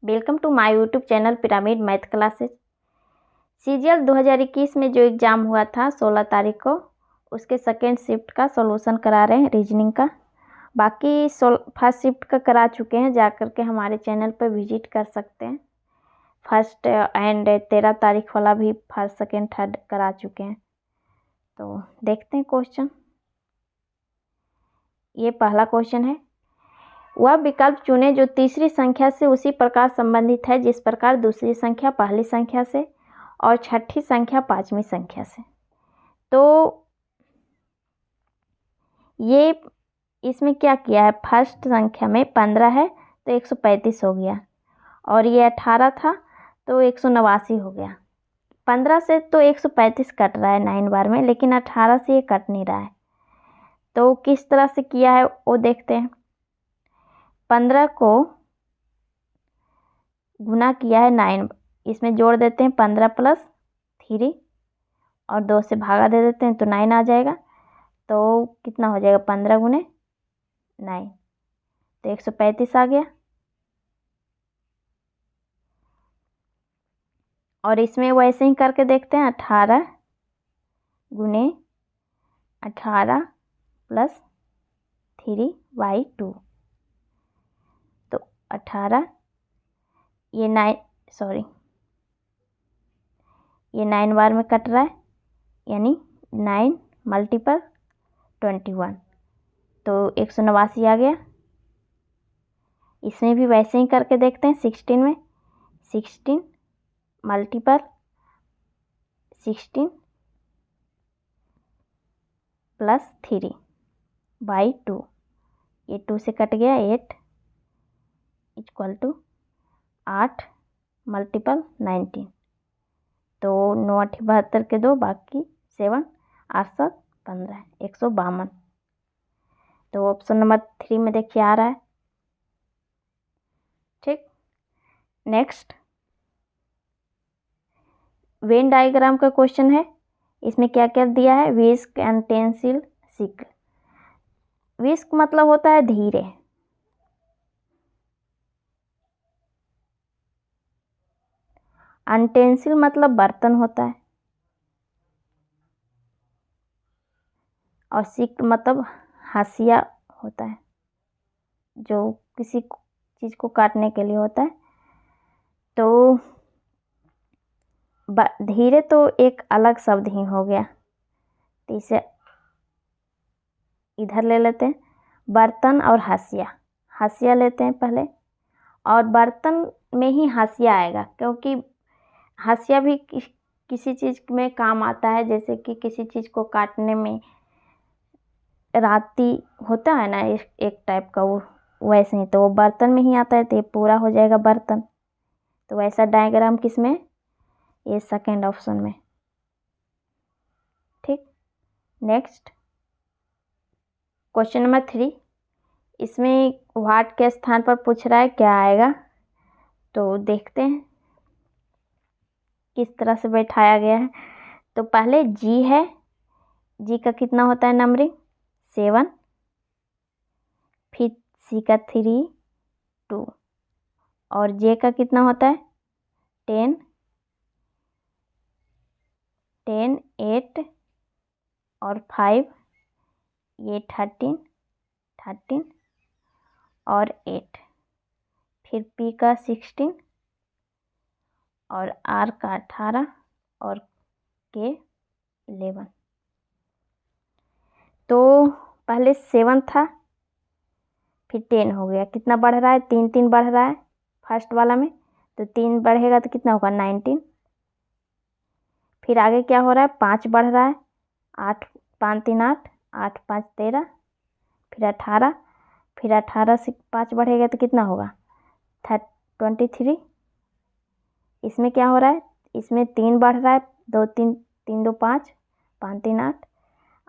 Welcome to my YouTube channel pyramid math classes. CGL 2021 में जो exam हुआ था 16 तारीख को, उसके सेकेंड शिफ्ट का सॉल्यूशन करा रहे हैं रीजनिंग का। बाकी फर्स्ट शिफ्ट का करा चुके हैं, जा कर के हमारे चैनल पर विजिट कर सकते हैं। फर्स्ट एंड 13 तारीख वाला भी फर्स्ट सेकेंड थर्ड करा चुके हैं। तो देखते हैं क्वेश्चन। ये पहला क्वेश्चन है, वह विकल्प चुने जो तीसरी संख्या से उसी प्रकार संबंधित है जिस प्रकार दूसरी संख्या पहली संख्या से और छठी संख्या पांचवी संख्या से। तो ये इसमें क्या किया है, फर्स्ट संख्या में 15 है तो 135 हो गया, और ये 18 था तो 189 हो गया। 15 से तो 135 कट रहा है 9 बार में, लेकिन 18 से ये कट नहीं रहा है। तो किस तरह से किया है वो देखते हैं। 15 को गुना किया है 9, इसमें जोड़ देते हैं 15 + 3 और 2 से भागा दे देते हैं तो 9 आ जाएगा। तो कितना हो जाएगा, 15 × 9 तो 135 आ गया। और इसमें वैसे ही करके देखते हैं, 18 × 18 + 3/2 तो 18 ये 9 बार में कट रहा है, यानी 9 × 21 तो 189 आ गया। इसमें भी वैसे ही करके देखते हैं। 16 में 16 × 16 + 3/2 ये 2 से कट गया, 8 = 8 × 19 तो 9 × 8 = 72 के 2 बाकी 7 8 7 15 152। तो ऑप्शन नंबर 3 में देखिए आ रहा है। ठीक, नेक्स्ट वेन डायग्राम का क्वेश्चन है। इसमें क्या क्या दिया है, whisk and tensile sickle. Whisk मतलब होता है धीरे, अनटेंसिल मतलब बर्तन होता है, और सिक मतलब हाशिया होता है जो किसी चीज़ को काटने के लिए होता है। तो धीरे तो एक अलग शब्द ही हो गया, तो इसे इधर ले लेते हैं। बर्तन और हाशिया लेते हैं पहले, और बर्तन में ही हाशिया आएगा, क्योंकि हाशिया भी किसी चीज़ में काम आता है, जैसे कि किसी चीज़ को काटने में राती होता है ना एक टाइप का, वो वैसे ही तो वो बर्तन में ही आता है, तो ये पूरा हो जाएगा बर्तन। तो वैसा डायग्राम किस में, ये सेकेंड ऑप्शन में। ठीक, नेक्स्ट क्वेश्चन नंबर 3। इसमें व्हाट के स्थान पर पूछ रहा है, क्या आएगा। तो देखते हैं किस तरह से बैठाया गया है। तो पहले जी है, जी का कितना होता है नंबरिंग 7, फिर सी का 3 2 और जे का कितना होता है 10 8 और 5 ये 13 और 8, फिर पी का 16 और आर का 18 और के 11। तो पहले 7 था, फिर 10 हो गया, कितना बढ़ रहा है 3 3 बढ़ रहा है फर्स्ट वाला में, तो 3 बढ़ेगा तो कितना होगा 19। फिर आगे क्या हो रहा है, 5 बढ़ रहा है, 8 5 3 8 8 5 13, फिर 18, फिर 18 से 5 बढ़ेगा तो कितना होगा 23। इसमें क्या हो रहा है, इसमें 3 बढ़ रहा है, 2 3 3 2 5 5 3 8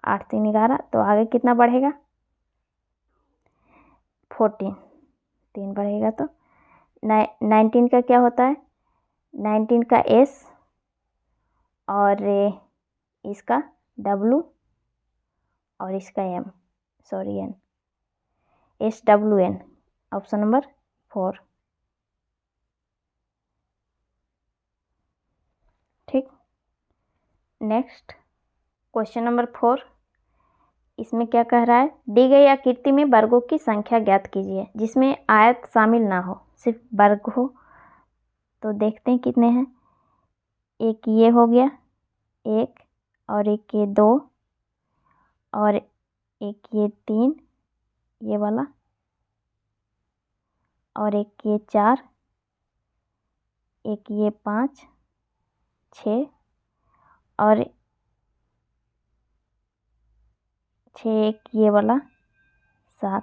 8 3 11, तो आगे कितना बढ़ेगा 14, 3 बढ़ेगा तो 19 का क्या होता है, 19 का एस और इसका डब्लू और इसका M, sorry N, SWN, option number 4। Next question number 4, इसमें क्या कह रहा है, दी गई आकृति में वर्गों की संख्या ज्ञात कीजिए जिसमें आयत शामिल ना हो, सिर्फ वर्ग हो। तो देखते हैं कितने हैं। एक ये हो गया, एक, और एक ये 2, और एक ये 3, ये वाला, और एक ये 4, एक ये 5, 6, और 6, एक ये वाला 7।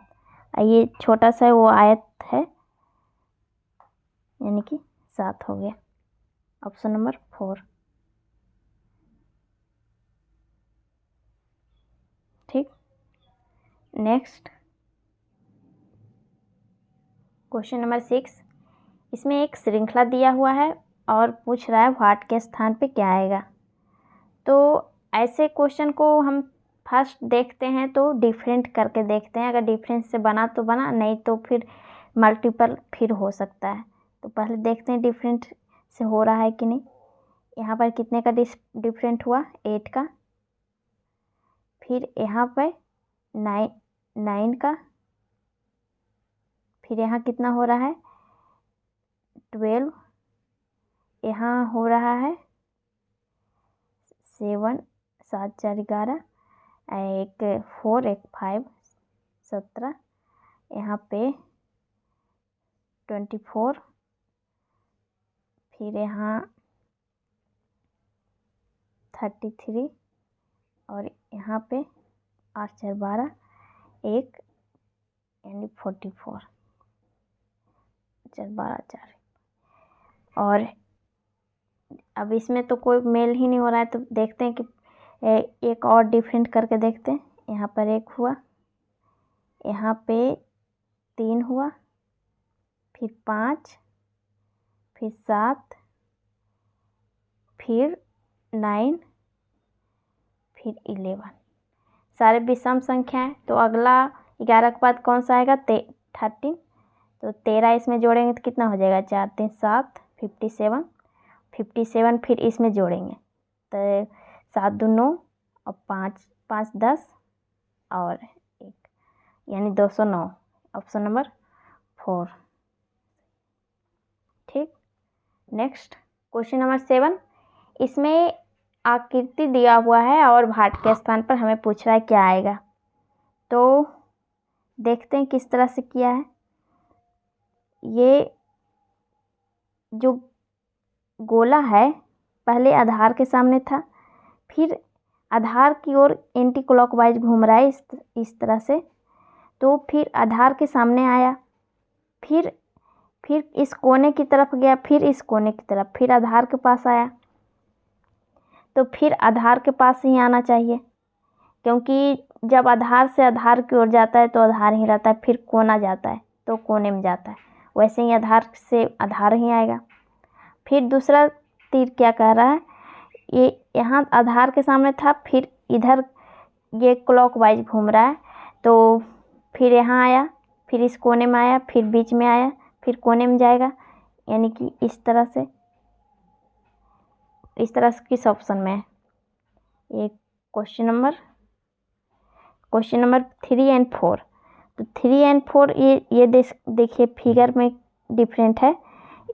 ये छोटा सा वो आयत है, यानी कि 7 हो गया। Option number 4। ठीक। नेक्स्ट क्वेश्चन नंबर 6, इसमें एक श्रृंखला दिया हुआ है और पूछ रहा है व्हाट के स्थान पे क्या आएगा। तो ऐसे क्वेश्चन को हम फर्स्ट देखते हैं तो डिफरेंट करके देखते हैं, अगर डिफरेंस से बना तो बना, नहीं तो फिर मल्टीपल फिर हो सकता है। तो पहले देखते हैं डिफरेंट से हो रहा है कि नहीं। यहाँ पर कितने का डिफरेंट हुआ, 8 का। फिर यहाँ पर 9 का। फिर यहाँ कितना हो रहा है, 12। यहाँ हो रहा है 7, 7 4 11, एक 4, एक 5 17। यहाँ पे 24। फिर यहाँ 33, और यहाँ पे 8 4 12, एक, यानी 44, 4 12 4। और अब इसमें तो कोई मेल ही नहीं हो रहा है, तो देखते हैं कि एक और डिफरेंट करके देखते हैं। यहाँ पर 1 हुआ, यहाँ पे 3 हुआ, फिर 5, फिर 7, फिर 9, फिर 11। सारे विषम संख्या है, तो अगला 11 के बाद कौन सा आएगा, 13। तो 13 इसमें जोड़ेंगे तो कितना हो जाएगा, 4 3 7, 57। फिर इसमें जोड़ेंगे तो 7 2 9, और 5 5 10, और 1, यानी 209। Option number 4। ठीक। नेक्स्ट क्वेश्चन नंबर 7, इसमें आकृति दिया हुआ है और भाट के स्थान पर हमें पूछ रहा है क्या आएगा। तो देखते हैं किस तरह से किया है। ये जो गोला है पहले आधार के सामने था, फिर आधार की ओर एंटी क्लॉकवाइज घूम रहा है इस तरह से। तो फिर आधार के सामने आया, फिर इस कोने की तरफ गया, फिर इस कोने की तरफ, फिर आधार के पास आया। तो फिर आधार के पास ही आना चाहिए, क्योंकि जब आधार से आधार की ओर जाता है तो आधार ही रहता है, फिर कोना जाता है तो कोने में जाता है, वैसे ही आधार से आधार ही आएगा। फिर दूसरा तीर क्या कह रहा है, ये यहाँ आधार के सामने था, फिर इधर ये क्लॉकवाइज घूम रहा है, तो फिर यहाँ आया, फिर इस कोने में आया, फिर बीच में आया, फिर कोने में जाएगा, यानी कि इस तरह से किस ऑप्शन में है। ये क्वेश्चन नंबर 3 और 4। तो 3 और 4 ये देखिए फिगर में डिफरेंट है।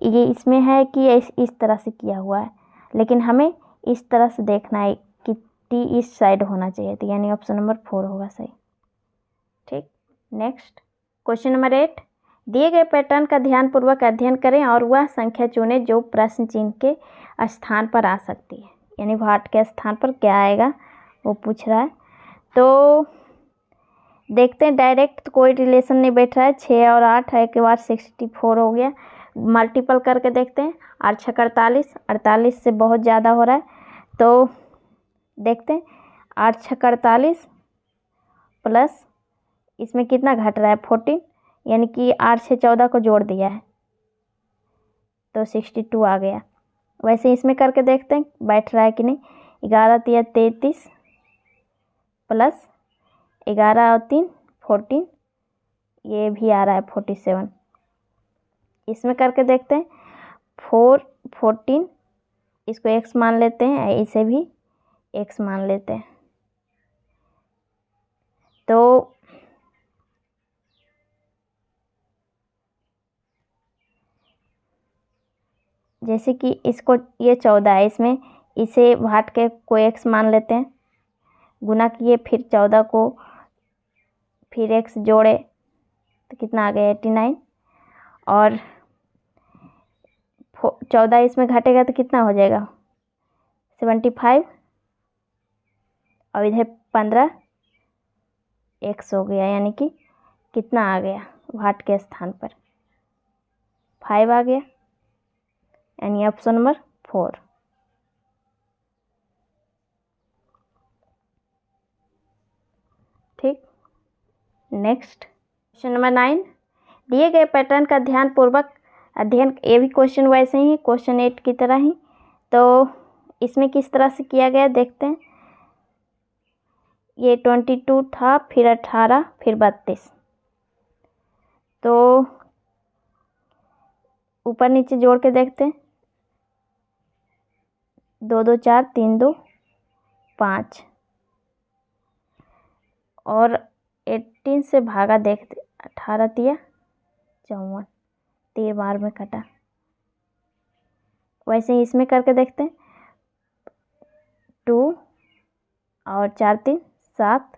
ये इसमें है कि इस तरह से किया हुआ है, लेकिन हमें इस तरह से देखना है कि टी इस साइड होना चाहिए, तो यानी ऑप्शन नंबर 4 होगा सही। ठीक। नेक्स्ट क्वेश्चन नंबर 8, दिए गए पैटर्न का ध्यानपूर्वक अध्ययन करें और वह संख्या चुनें जो प्रश्न चिन्ह के स्थान पर आ सकती है, यानी भाट के स्थान पर क्या आएगा वो पूछ रहा है। तो देखते हैं, डायरेक्ट कोई रिलेशन नहीं बैठ रहा है। 6 और 8 है के बाद 64 हो गया। मल्टीपल करके देखते हैं, 8 6 48, 48 से बहुत ज़्यादा हो रहा है, तो देखते हैं 8 6 48 प्लस इसमें कितना घट रहा है, 14, यानी कि 8 6 14 को जोड़ दिया है तो 62 आ गया। वैसे इसमें करके देखते हैं बैठ रहा है कि नहीं। 11 3 33 प्लस 11 और 3 14, ये भी आ रहा है 47। इसमें करके देखते हैं 4 14, इसको x मान लेते हैं, इसे भी x मान लेते हैं। तो जैसे कि इसको ये 14 है, इसमें इसे भाट के कोई x मान लेते हैं, गुना किए, फिर 14 को फिर x जोड़े तो कितना आ गया 89, और 14 इसमें घटेगा तो कितना हो जाएगा 75, और इधर 15 x हो गया, यानी कि कितना आ गया भाट के स्थान पर 5 आ गया, यानी ऑप्शन नंबर 4। ठीक, नेक्स्ट क्वेश्चन नंबर 9, दिए गए पैटर्न का ध्यानपूर्वक अध्ययन। ये भी क्वेश्चन वैसे ही क्वेश्चन 8 की तरह ही, तो इसमें किस तरह से किया गया देखते हैं। ये 22 था, फिर 18, फिर 32, तो ऊपर नीचे जोड़ के देखते हैं। 2 2 4, 3 2 5, और 18 से भागा देखते, 18 तिया 54, 3 बार में कटा। वैसे ही इसमें करके देखते हैं। 2 और 4 3 7,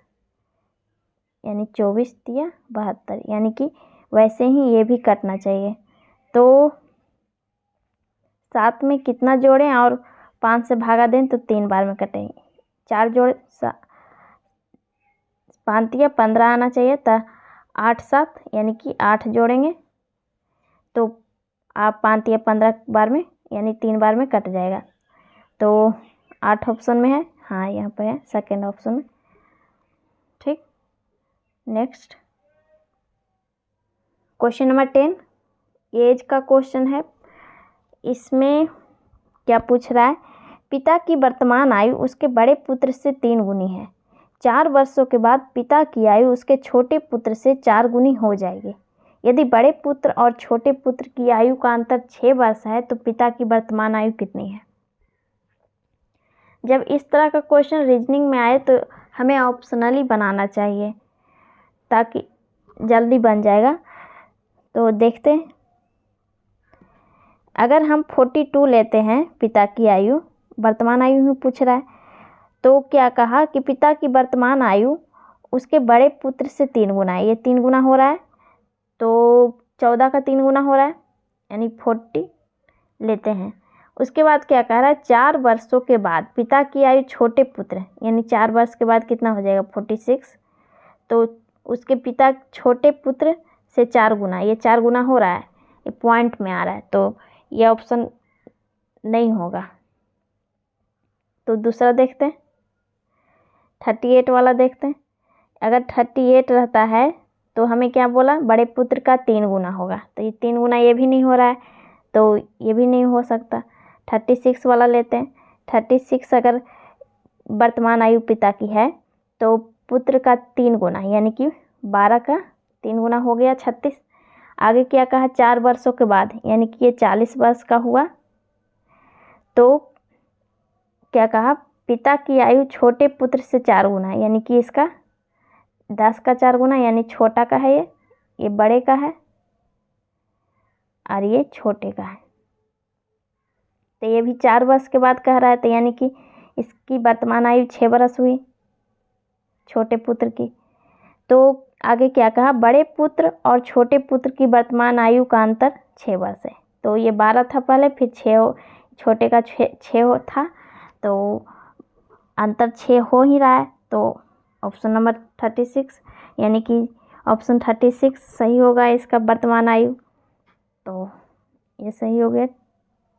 यानी 24 तिया 72, यानी कि वैसे ही ये भी कटना चाहिए। तो 7 में कितना जोड़ें और 5 से भागा दें तो 3 बार में कटेंगे। 4 जोड़े 5 तिया 15 आना चाहिए, तो 8 7, यानी कि 8 जोड़ेंगे तो आप 5 तिया 15 बार में, यानी 3 बार में कट जाएगा। तो 8 ऑप्शन में है, हाँ यहाँ पे है सेकेंड ऑप्शन में। ठीक, नेक्स्ट क्वेश्चन नंबर 10, एज का क्वेश्चन है। इसमें क्या पूछ रहा है, पिता की वर्तमान आयु उसके बड़े पुत्र से 3 गुनी है। 4 वर्षों के बाद पिता की आयु उसके छोटे पुत्र से 4 गुनी हो जाएगी। यदि बड़े पुत्र और छोटे पुत्र की आयु का अंतर 6 वर्ष है तो पिता की वर्तमान आयु कितनी है। जब इस तरह का क्वेश्चन रीजनिंग में आए तो हमें ऑप्शनली बनाना चाहिए ताकि जल्दी बन जाएगा। तो देखते हैं, अगर हम 42 लेते हैं पिता की आयु, वर्तमान आयु ही पूछ रहा है, तो क्या कहा कि पिता की वर्तमान आयु उसके बड़े पुत्र से 3 गुना है। ये 3 गुना हो रहा है, तो 14 का 3 गुना हो रहा है, यानी 40 लेते हैं। उसके बाद क्या कह रहा है, 4 वर्षों के बाद पिता की आयु छोटे पुत्र, यानी 4 वर्ष के बाद कितना हो जाएगा 46, तो उसके पिता छोटे पुत्र से 4 गुना, ये 4 गुना हो रहा है, ये पॉइंट में आ रहा है, तो ये ऑप्शन नहीं होगा। तो दूसरा देखते हैं, 38 वाला देखते हैं। अगर 38 रहता है तो हमें क्या बोला, बड़े पुत्र का 3 गुना होगा, तो ये 3 गुना ये भी नहीं हो रहा है, तो ये भी नहीं हो सकता। 36 वाला लेते हैं। 36 अगर वर्तमान आयु पिता की है तो पुत्र का 3 गुना, यानी कि 12 का 3 गुना हो गया 36। आगे क्या कहा, 4 वर्षों के बाद, यानी कि ये 40 वर्ष का हुआ, तो क्या कहा, पिता की आयु छोटे पुत्र से 4 गुना, यानी कि इसका 10 का 4 गुना, यानी छोटा का है, ये बड़े का है और ये छोटे का है। तो ये भी 4 वर्ष के बाद कह रहा है, तो यानी कि इसकी वर्तमान आयु 6 वर्ष हुई छोटे पुत्र की। तो आगे क्या कहा, बड़े पुत्र और छोटे पुत्र की वर्तमान आयु का अंतर 6 वर्ष है। तो ये 12 था पहले, फिर 6, छोटे का 6 था, तो अंतर 6 हो ही रहा है, तो ऑप्शन नंबर 36, यानी कि ऑप्शन 36 सही होगा इसका वर्तमान आयु। तो ये सही हो गया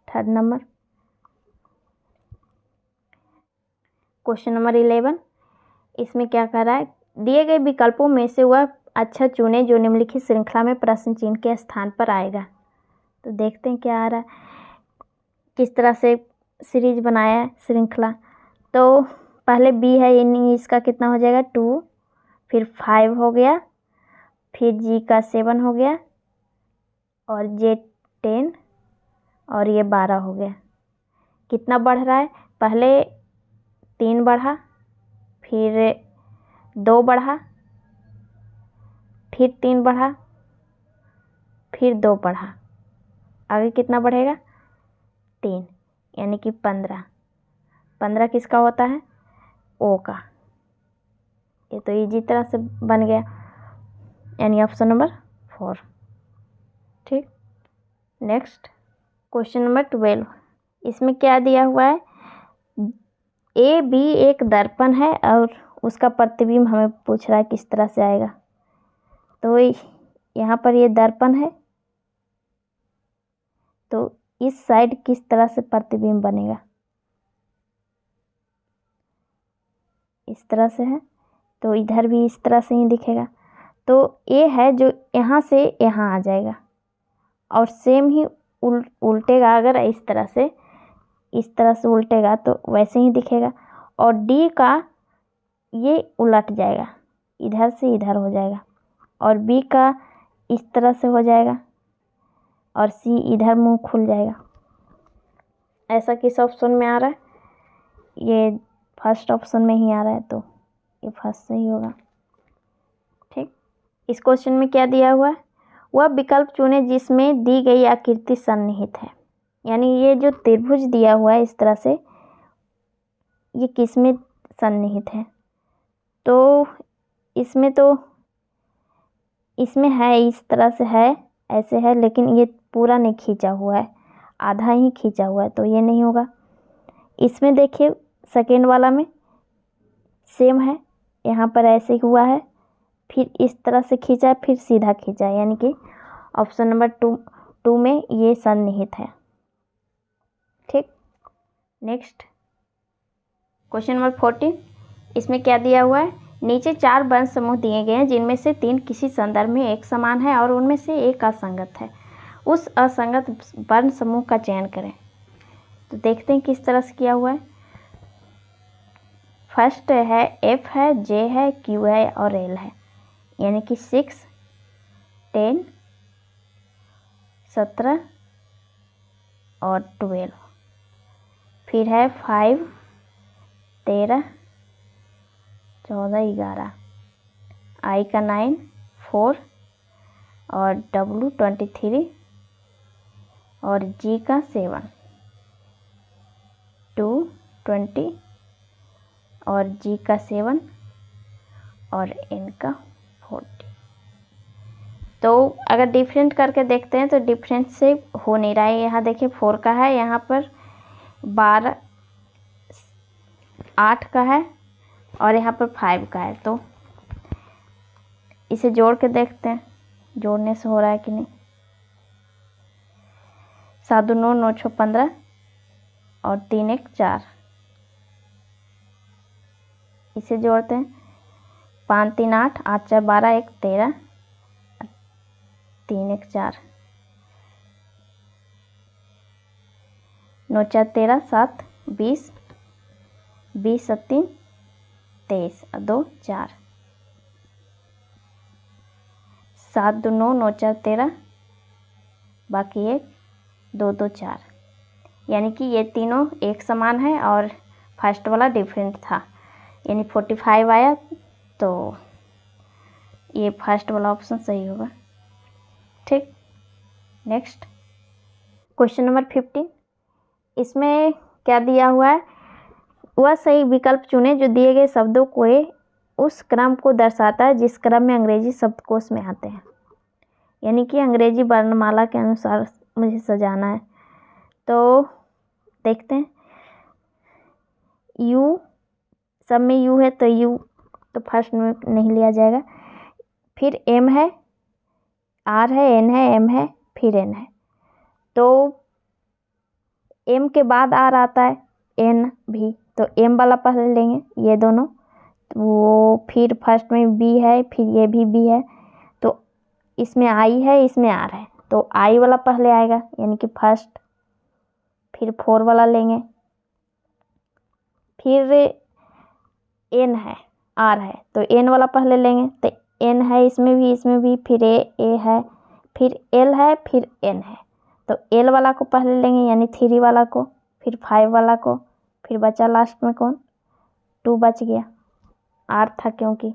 थर्ड नंबर। क्वेश्चन नंबर 11, इसमें क्या कह रहा है, दिए गए विकल्पों में से वह अच्छा चुने जो निम्नलिखित श्रृंखला में प्रश्न चिन्ह के स्थान पर आएगा। तो देखते हैं क्या आ रहा है, किस तरह से सीरीज बनाया है श्रृंखला। तो पहले बी है, यानी इसका कितना हो जाएगा 2, फिर 5 हो गया, फिर जी का 7 हो गया, और जे 10, और ये 12 हो गया। कितना बढ़ रहा है, पहले 3 बढ़ा, फिर 2 बढ़ा, फिर 3 बढ़ा, फिर 2 बढ़ा, आगे कितना बढ़ेगा 3, यानी कि 15। 15 किसका होता है ओ का। ये तो इजी तरह से बन गया, यानी ऑप्शन नंबर 4। ठीक, नेक्स्ट क्वेश्चन नंबर 12। इसमें क्या दिया हुआ है, ए बी एक दर्पण है और उसका प्रतिबिंब हमें पूछ रहा है किस तरह से आएगा। तो यहाँ पर ये दर्पण है, तो इस साइड किस तरह से प्रतिबिंब बनेगा, इस तरह से है, तो इधर भी इस तरह से ही दिखेगा। तो ए है जो यहाँ से यहाँ आ जाएगा, और सेम ही उल्टेगा, अगर इस तरह से उल्टेगा तो वैसे ही दिखेगा। और डी का ये उलट जाएगा, इधर से इधर हो जाएगा, और बी का इस तरह से हो जाएगा, और सी इधर मुंह खुल जाएगा। ऐसा किस ऑप्शन में आ रहा है, ये फर्स्ट ऑप्शन में ही आ रहा है, तो ये फर्स्ट सही होगा। ठीक, इस क्वेश्चन में क्या दिया हुआ है, वह विकल्प चुने जिसमें दी गई आकृति सन्निहित है। यानी ये जो त्रिभुज दिया हुआ है इस तरह से, ये किस में सन्निहित है, तो इसमें है, इस तरह से है, ऐसे है, लेकिन ये पूरा नहीं खींचा हुआ है, आधा ही खींचा हुआ है, तो ये नहीं होगा। इसमें देखिए सेकेंड वाला में सेम है, यहाँ पर ऐसे हुआ है, फिर इस तरह से खींचा है, फिर सीधा खींचा है, यानी कि ऑप्शन नंबर 2 में ये सन्निहित है। ठीक, नेक्स्ट क्वेश्चन नंबर 14। इसमें क्या दिया हुआ है, नीचे 4 वर्ण समूह दिए गए हैं जिनमें से 3 किसी संदर्भ में एक समान है और उनमें से एक असंगत है। उस असंगत वर्ण समूह का चयन करें। तो देखते हैं किस तरह से किया हुआ है। फर्स्ट है एफ है, जे है, क्यू है और एल है, यानी कि 6, 10, 17 और 12। फिर है 5, 13, 14, 11, आई का 9, 4 और डब्लू 23 और जी का 7, 2, 20 और जी का 7 और एन का 40। तो अगर डिफरेंट करके देखते हैं तो डिफरेंट से हो नहीं रहा है। यहाँ देखिए 4 का है, यहाँ पर 12, 8 का है और यहाँ पर 5 का है। तो इसे जोड़ के देखते हैं, जोड़ने से हो रहा है कि नहीं। 7 2 9 9 6 15 और 3 1 4। इसे जोड़ते हैं, 5 3 8, 8 4 12, 1 13, 3 1 4, 9 4 13, 7 20, 20 7 3 23 और 2 4। 7 2 9 9 4 13, बाकी 1 2 2 4, यानी कि ये तीनों एक समान है और फर्स्ट वाला डिफरेंट था, यानी 45 आया। तो ये फर्स्ट वाला ऑप्शन सही होगा। ठीक, नेक्स्ट क्वेश्चन नंबर 15। इसमें क्या दिया हुआ है, वह सही विकल्प चुने जो दिए गए शब्दों को उस क्रम को दर्शाता है जिस क्रम में अंग्रेजी शब्दकोश में आते हैं। यानी कि अंग्रेजी वर्णमाला के अनुसार मुझे सजाना है। तो देखते हैं, यू, सब में यू है तो यू तो फर्स्ट में नहीं लिया जाएगा। फिर एम है, आर है, एन है, एम है, फिर एन है। तो एम के बाद आर आता है, एन भी, तो एम वाला पहले लेंगे ये दोनों। वो फिर फर्स्ट में बी है, फिर ये भी बी है, तो इसमें आई है, इसमें आर है, तो आई वाला पहले आएगा, यानी कि फर्स्ट। फिर 4 वाला लेंगे, फिर एन है, आर है, तो एन वाला पहले लेंगे, तो एन है इसमें भी, फिर ए है, फिर एल है, फिर एन है, तो एल वाला को पहले लेंगे, यानी 3 वाला को, फिर 5 वाला को, फिर बचा लास्ट में कौन 2 बच गया, R था क्योंकि,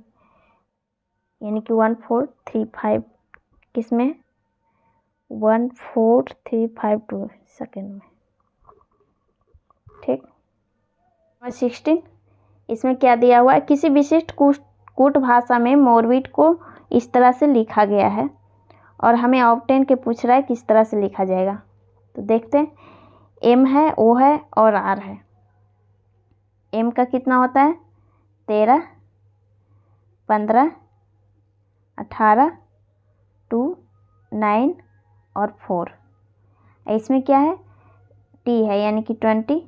यानी कि 1435 किस में, 14352 सेकेंड में। ठीक। 16 इसमें क्या दिया हुआ है, किसी विशिष्ट कूट भाषा में मोरविट को इस तरह से लिखा गया है और हमें ऑप्टेन के पूछ रहा है किस तरह से लिखा जाएगा। तो देखते हैं, M है, O है और R है। M का कितना होता है, 13, 15, 18, 2, 9 और 4। इसमें क्या है, T है यानी कि 20,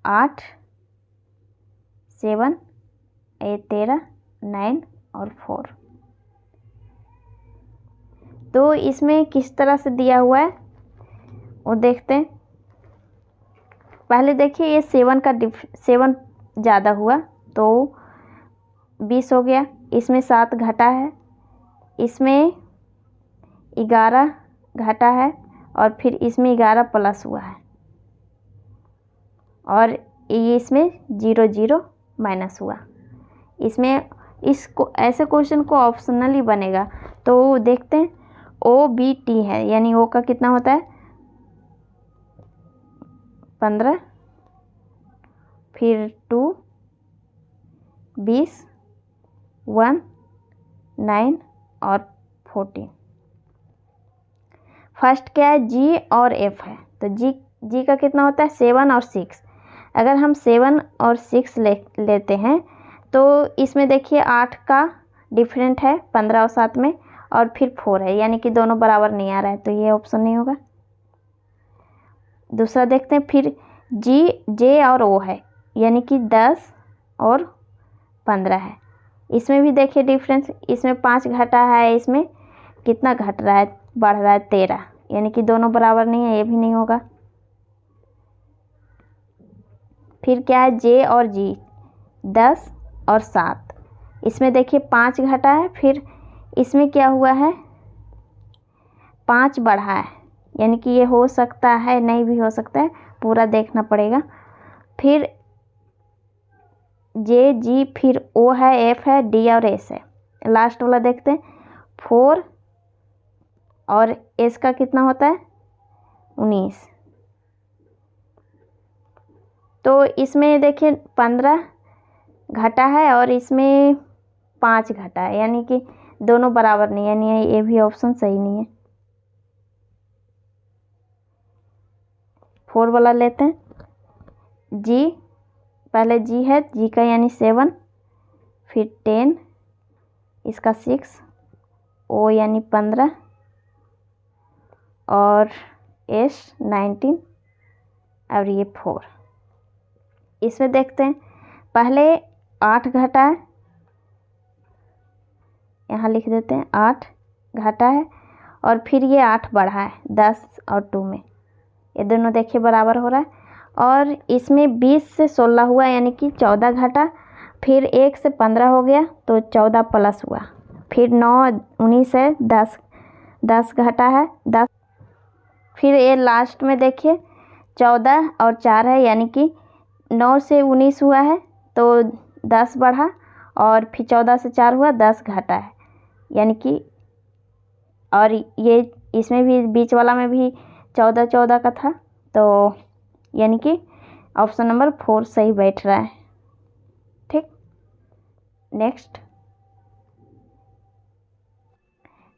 8, 7, 13, 9 और 4। तो इसमें किस तरह से दिया हुआ है वो देखते हैं। पहले देखिए ये 7 ज़्यादा हुआ तो 20 हो गया, इसमें 7 घटा है, इसमें 11 घटा है और फिर इसमें 11 प्लस हुआ है और ये इसमें 0 0 माइनस हुआ। इसमें इसको ऐसे क्वेश्चन को ऑप्शनली बनेगा। तो देखते हैं, OBT है यानी O का कितना होता है, 15, फिर 2, 20, 1, 9 और 14। फर्स्ट क्या है, G और F है। तो G का कितना होता है, 7 और 6। अगर हम 7 और 6 लेते हैं तो इसमें देखिए 8 का डिफरेंट है 15 और 7 में, और फिर 4 है यानी कि दोनों बराबर नहीं आ रहा है, तो ये ऑप्शन नहीं होगा। दूसरा देखते हैं, फिर J और O है यानी कि 10 और 15 है। इसमें भी देखिए डिफरेंस, इसमें 5 घटा है, इसमें कितना घट रहा है, बढ़ रहा है 13, यानी कि दोनों बराबर नहीं है, ये भी नहीं होगा। फिर क्या है, J और G 10 और 7। इसमें देखिए 5 घटा है, फिर इसमें क्या हुआ है, 5 बढ़ा है, यानी कि ये हो सकता है, नहीं भी हो सकता है, पूरा देखना पड़ेगा। फिर J G, फिर O है, F है, D और S है। लास्ट वाला देखते हैं, 4 और S का कितना होता है, 19। तो इसमें देखिए 15 घटा है और इसमें 5 घटा है, यानी कि दोनों बराबर नहीं, यानी ये भी ऑप्शन सही नहीं है। 4 वाला लेते हैं, G, पहले G है, G का यानी 7, फिर 10, इसका 6, O यानी 15 और S 19 और ये 4। इसमें देखते हैं, पहले 8 घटा है, यहाँ लिख देते हैं 8 घटा है और फिर ये 8 बढ़ा है 10 और 2 में, ये दोनों देखिए बराबर हो रहा है। और इसमें 20 से 16 हुआ यानी कि 14 घटा, फिर 1 से 15 हो गया तो 14 प्लस हुआ, फिर 9 19 है, 10 घटा है 10, फिर ये लास्ट में देखिए 14 और 4 है, यानी कि 9 से 19 हुआ है तो 10 बढ़ा और फिर 14 से 4 हुआ 10 घटा है, यानी कि, और ये इसमें भी बीच वाला में भी 14 14 का था, तो यानी कि ऑप्शन नंबर 4 सही बैठ रहा है। ठीक। नेक्स्ट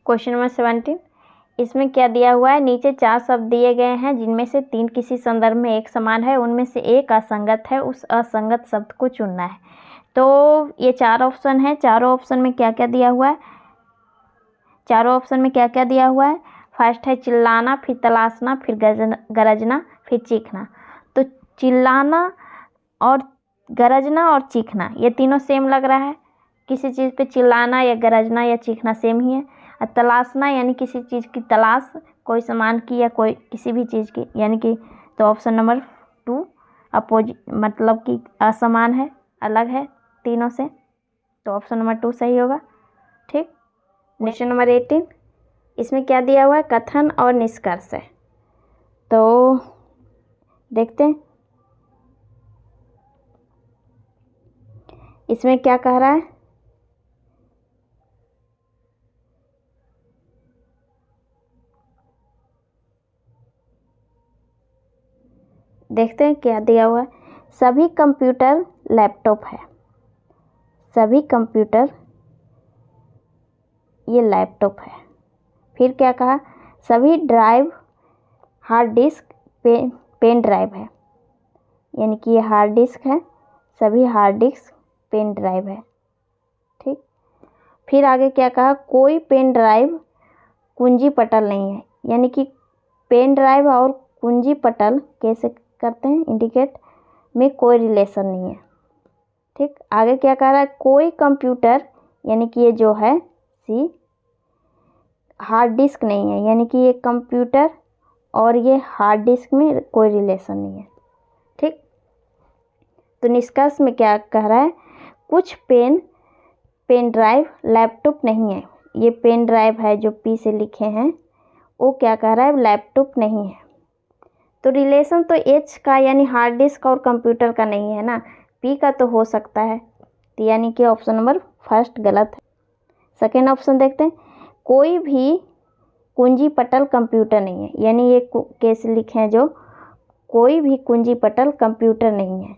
क्वेश्चन नंबर 17, इसमें क्या दिया हुआ है, नीचे 4 शब्द दिए गए हैं जिनमें से 3 किसी संदर्भ में एक समान है, उनमें से एक असंगत है, उस असंगत शब्द को चुनना है। तो ये 4 ऑप्शन है, चारों ऑप्शन में क्या क्या दिया हुआ है, चारों ऑप्शन में क्या क्या दिया हुआ है। फर्स्ट है चिल्लाना, फिर तलाशना, फिर गरजना, फिर चीखना। तो चिल्लाना और गरजना और चीखना ये तीनों सेम लग रहा है, किसी चीज़ पे चिल्लाना या गरजना या चीखना सेम ही है। और तलाशना यानी किसी चीज़ की तलाश, कोई सामान की या कोई किसी भी चीज़ की, यानी कि, तो ऑप्शन नंबर 2 अपोजिट, मतलब कि असमान है, अलग है तीनों से, तो ऑप्शन नंबर 2 सही होगा। ठीक। क्वेश्चन नंबर 18, इसमें क्या दिया हुआ है, कथन और निष्कर्ष है। तो देखते हैं, इसमें क्या कह रहा है, देखते हैं क्या दिया हुआ है। सभी कंप्यूटर लैपटॉप है, सभी कंप्यूटर ये लैपटॉप है। फिर क्या कहा, सभी drive hard disk pen drive है, यानी कि ये हार्ड डिस्क है, सभी हार्ड डिस्क पेन ड्राइव है। ठीक, फिर आगे क्या कहा, कोई पेन ड्राइव कुंजी पटल नहीं है, यानी कि पेन ड्राइव और कुंजी पटल कैसे करते हैं इंडिकेट, में कोई रिलेशन नहीं है। ठीक, आगे क्या कह रहा है, कोई कंप्यूटर, यानी कि ये जो है सी हार्ड डिस्क नहीं है, यानी कि ये कंप्यूटर और ये हार्ड डिस्क में कोई रिलेशन नहीं है। ठीक, तो निष्कर्ष में क्या कह रहा है, कुछ पेन ड्राइव लैपटॉप नहीं है। ये पेन ड्राइव है जो पी से लिखे हैं, वो क्या कह रहा है, लैपटॉप नहीं है। तो रिलेशन तो एच का यानी हार्ड डिस्क और कंप्यूटर का नहीं है ना, पी का तो हो सकता है, तो यानी कि ऑप्शन नंबर फर्स्ट गलत है। सेकेंड ऑप्शन देखते हैं, कोई भी कुंजी पटल कंप्यूटर नहीं है, यानी ये कैसे लिखे हैं, जो कोई भी कुंजी पटल कंप्यूटर नहीं है।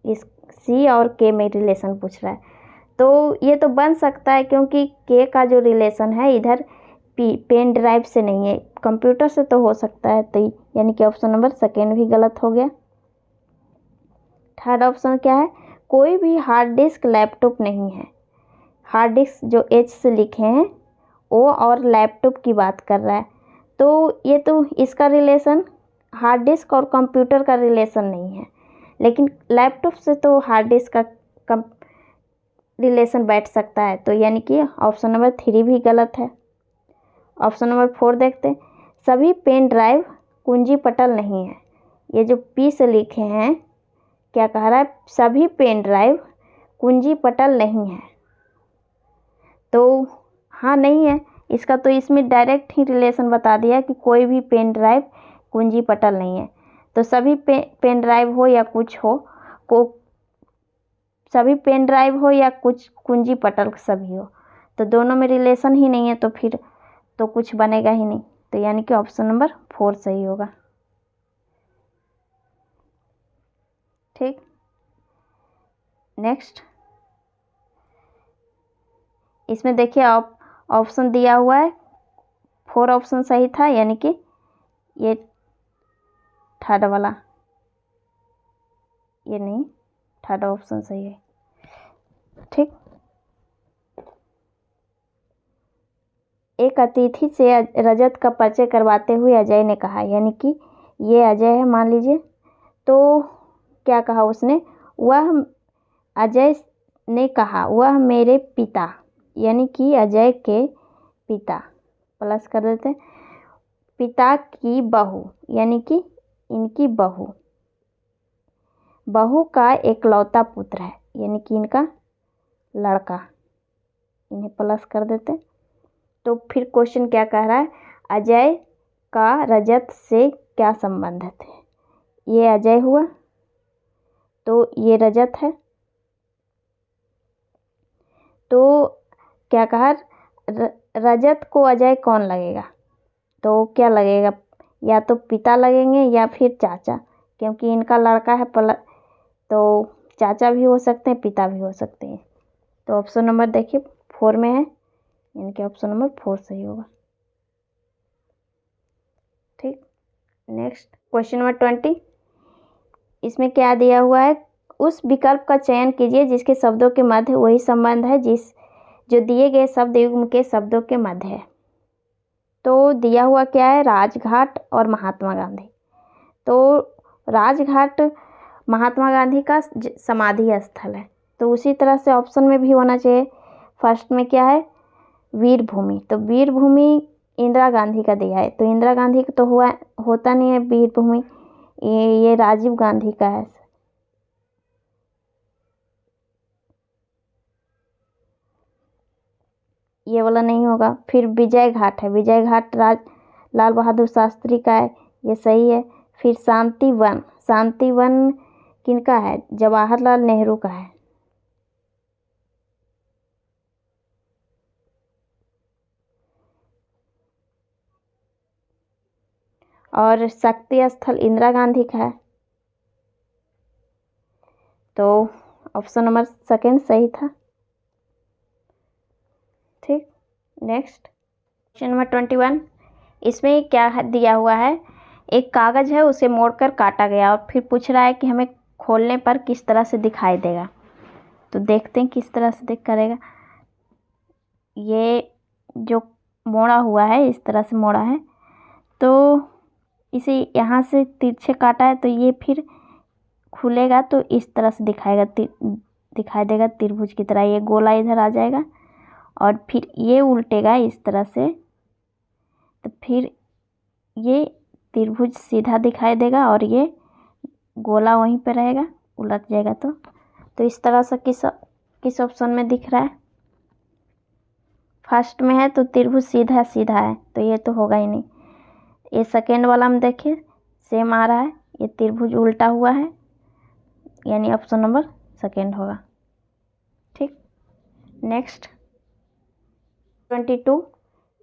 इस सी और के में रिलेशन पूछ रहा है, तो ये तो बन सकता है क्योंकि के का जो रिलेशन है इधर पेन ड्राइव से नहीं है, कंप्यूटर से तो हो सकता है, तो यानी कि ऑप्शन नंबर सेकेंड भी गलत हो गया। थर्ड ऑप्शन क्या है, कोई भी हार्ड डिस्क लैपटॉप नहीं है। हार्ड डिस्क जो एच से लिखे हैं वो और लैपटॉप की बात कर रहा है, तो ये तो इसका रिलेशन हार्ड डिस्क और कंप्यूटर का रिलेशन नहीं है, लेकिन लैपटॉप से तो हार्ड डिस्क का रिलेशन बैठ सकता है, तो यानी कि ऑप्शन नंबर 3 भी गलत है। ऑप्शन नंबर 4 देखते हैं, सभी पेन ड्राइव कुंजी पटल नहीं है। ये जो पी से लिखे हैं क्या कह रहा है, सभी पेन ड्राइव कुंजी पटल नहीं है, तो हाँ नहीं है, इसका तो इसमें डायरेक्ट ही रिलेशन बता दिया कि कोई भी पेन ड्राइव कुंजी पटल नहीं है। तो सभी पेन ड्राइव हो या कुछ हो, सभी पेन ड्राइव हो या कुछ कुंजी पटल सभी हो, तो दोनों में रिलेशन ही नहीं है, तो फिर तो कुछ बनेगा ही नहीं, तो यानी कि ऑप्शन नंबर 4 सही होगा। ठीक, नेक्स्ट इसमें देखिए ऑप्शन दिया हुआ है, 4 ऑप्शन सही था, यानी कि ये थर्ड वाला, ये नहीं, थर्ड ऑप्शन सही है। ठीक, एक अतिथि से रजत का परिचय करवाते हुए अजय ने कहा, यानी कि ये अजय है मान लीजिए, तो क्या कहा उसने, वह अजय ने कहा वह मेरे पिता, यानी कि अजय के पिता, प्लस कर देते हैं, पिता की बहू, यानी कि इनकी बहू का एकलौता पुत्र है, यानी कि इनका लड़का, इन्हें प्लस कर देते हैं। तो फिर क्वेश्चन क्या कह रहा है, अजय का रजत से क्या संबंध है, ये अजय हुआ तो ये रजत है, तो क्या कहा, रजत को अजय कौन लगेगा, तो क्या लगेगा, या तो पिता लगेंगे या फिर चाचा, क्योंकि इनका लड़का है तो चाचा भी हो सकते हैं, पिता भी हो सकते हैं, तो ऑप्शन नंबर देखिए 4 में है, यानी कि ऑप्शन नंबर 4 सही होगा। ठीक, नेक्स्ट क्वेश्चन नंबर 20, इसमें क्या दिया हुआ है, उस विकल्प का चयन कीजिए जिसके शब्दों के मध्य वही संबंध है जो दिए गए शब्द युग्म के शब्दों के मध्य है। तो दिया हुआ क्या है, राजघाट और महात्मा गांधी, तो राजघाट महात्मा गांधी का समाधि स्थल है, तो उसी तरह से ऑप्शन में भी होना चाहिए। फर्स्ट में क्या है, वीरभूमि, तो वीरभूमि इंदिरा गांधी का दिया है, तो इंदिरा गांधी का तो होता नहीं है वीरभूमि, ये राजीव गांधी का है, ये वाला नहीं होगा। फिर विजय घाट है, विजय घाट लाल बहादुर शास्त्री का है, ये सही है। फिर शांति वन किनका है, जवाहरलाल नेहरू का है, और शक्ति स्थल इंदिरा गांधी का है, तो ऑप्शन नंबर सेकंड सही था। ठीक, नेक्स्ट क्वेश्चन नंबर 21। इसमें क्या दिया हुआ है, एक कागज़ है, उसे मोड़कर काटा गया और फिर पूछ रहा है कि हमें खोलने पर किस तरह से दिखाई देगा। तो देखते हैं किस तरह से दिख करेगा। ये जो मोड़ा हुआ है, इस तरह से मोड़ा है, तो इसे यहाँ से तिरछे काटा है, तो ये फिर खुलेगा तो इस तरह से दिखाई देगा त्रिभुज की तरह। ये गोला इधर आ जाएगा और फिर ये उल्टेगा इस तरह से, तो फिर ये त्रिभुज सीधा दिखाई देगा और ये गोला वहीं पे रहेगा, उलट जाएगा। तो इस तरह से किस ऑप्शन में दिख रहा है? फर्स्ट में है तो त्रिभुज सीधा सीधा है, तो ये तो होगा ही नहीं। ये सेकेंड वाला में देखिए सेम आ रहा है, ये त्रिभुज उल्टा हुआ है, यानी ऑप्शन नंबर सेकेंड होगा। ठीक, नेक्स्ट 22।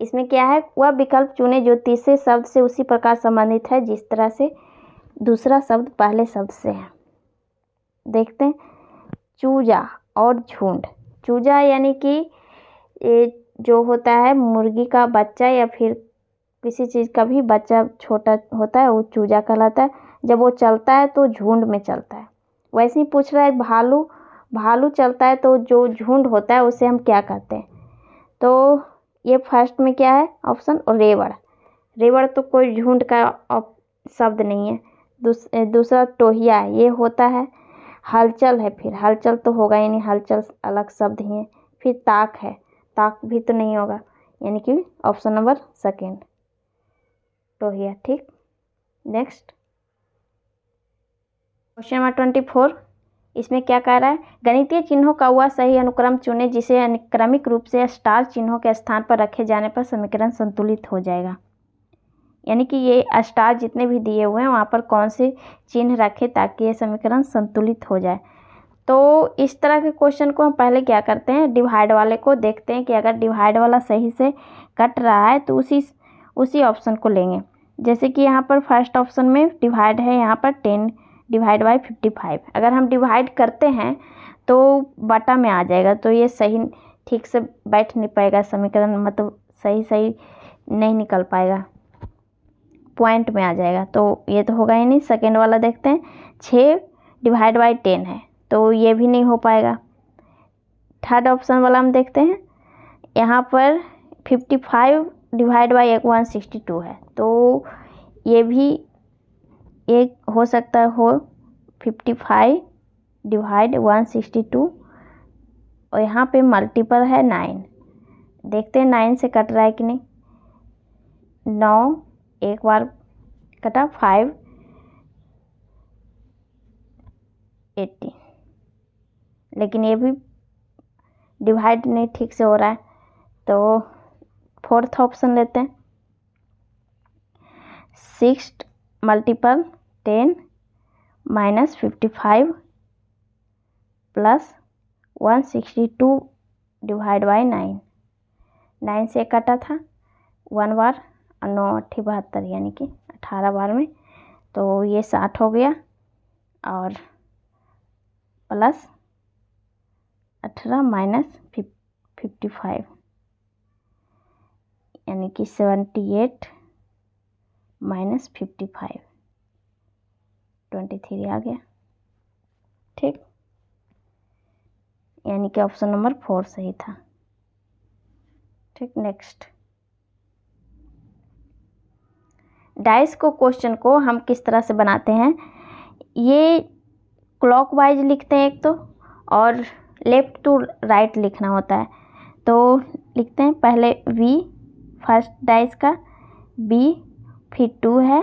इसमें क्या है, वह विकल्प चुने जो तीसरे शब्द से उसी प्रकार संबंधित है जिस तरह से दूसरा शब्द पहले शब्द से है। देखते हैं, चूजा और झुंड। चूजा यानी कि ये जो होता है मुर्गी का बच्चा या फिर किसी चीज़ का भी बच्चा छोटा होता है, वो चूजा कहलाता है। जब वो चलता है तो झुंड में चलता है। वैसे ही पूछ रहा है भालू चलता है तो जो झुंड होता है उसे हम क्या कहते हैं? तो ये फर्स्ट में क्या है ऑप्शन, रेवड़। रेवड़ तो कोई झुंड का शब्द नहीं है। दूसरा टोहिया, ये होता है। हलचल है, फिर हलचल तो होगा ही नहीं, हलचल अलग शब्द ही है। फिर ताक है, ताक भी तो नहीं होगा, यानी कि ऑप्शन नंबर सेकेंड टोहिया। ठीक, नेक्स्ट क्वेश्चन नंबर 24। इसमें क्या कह रहा है, गणितीय चिन्हों का वह सही अनुक्रम चुने जिसे अनुक्रमिक रूप से स्टार चिन्हों के स्थान पर रखे जाने पर समीकरण संतुलित हो जाएगा। यानी कि ये स्टार जितने भी दिए हुए हैं वहाँ पर कौन से चिन्ह रखें ताकि ये समीकरण संतुलित हो जाए। तो इस तरह के क्वेश्चन को हम पहले क्या करते हैं, डिवाइड वाले को देखते हैं कि अगर डिवाइड वाला सही से कट रहा है तो उसी ऑप्शन को लेंगे। जैसे कि यहाँ पर फर्स्ट ऑप्शन में डिवाइड है, यहाँ पर 10 डिवाइड बाई 55। अगर हम डिवाइड करते हैं तो बटा में आ जाएगा, तो ये सही ठीक से बैठ नहीं पाएगा समीकरण, मतलब सही नहीं निकल पाएगा, पॉइंट में आ जाएगा, तो ये तो होगा ही नहीं। सेकेंड वाला देखते हैं, 6 डिवाइड बाई 10 है, तो ये भी नहीं हो पाएगा। थर्ड ऑप्शन वाला हम देखते हैं, यहाँ पर 55 डिवाइड बाई 162 है, तो ये भी एक हो सकता है हो 55 डिवाइड 162, और यहाँ पे मल्टीपल है 9। देखते हैं 9 से कट रहा है कि नहीं। 9 एक बार कटा, 5 18, लेकिन ये भी डिवाइड नहीं ठीक से हो रहा है, तो फोर्थ ऑप्शन लेते हैं। 6 multiple 10 minus 55 plus 162 divide by 9। 9 से कटा था 1 बार, 9 8 72, यानी कि 18 बार में, तो ये 60 हो गया, और प्लस 18 माइनस 55, यानी कि 78 माइनस 55, 23 आ गया। ठीक, यानी कि ऑप्शन नंबर 4 सही था। ठीक, नेक्स्ट डाइस को क्वेश्चन को हम किस तरह से बनाते हैं, ये क्लॉकवाइज लिखते हैं एक तो, और लेफ्ट टू राइट लिखना होता है। तो लिखते हैं पहले V फर्स्ट डाइस का, B फिर 2 है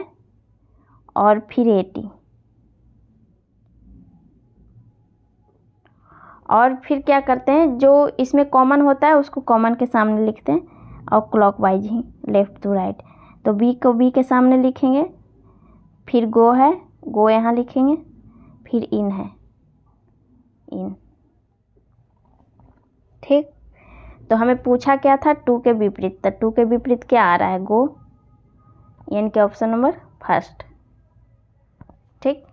और फिर 80, और फिर क्या करते हैं जो इसमें कॉमन होता है उसको कॉमन के सामने लिखते हैं और क्लॉकवाइज ही लेफ्ट टू राइट। तो B को B के सामने लिखेंगे, फिर गो है, गो यहाँ लिखेंगे, फिर इन है, इन। ठीक, तो हमें पूछा क्या था, 2 के विपरीत, तो 2 के विपरीत क्या आ रहा है, गो, यानी कि ऑप्शन नंबर फर्स्ट। ठीक।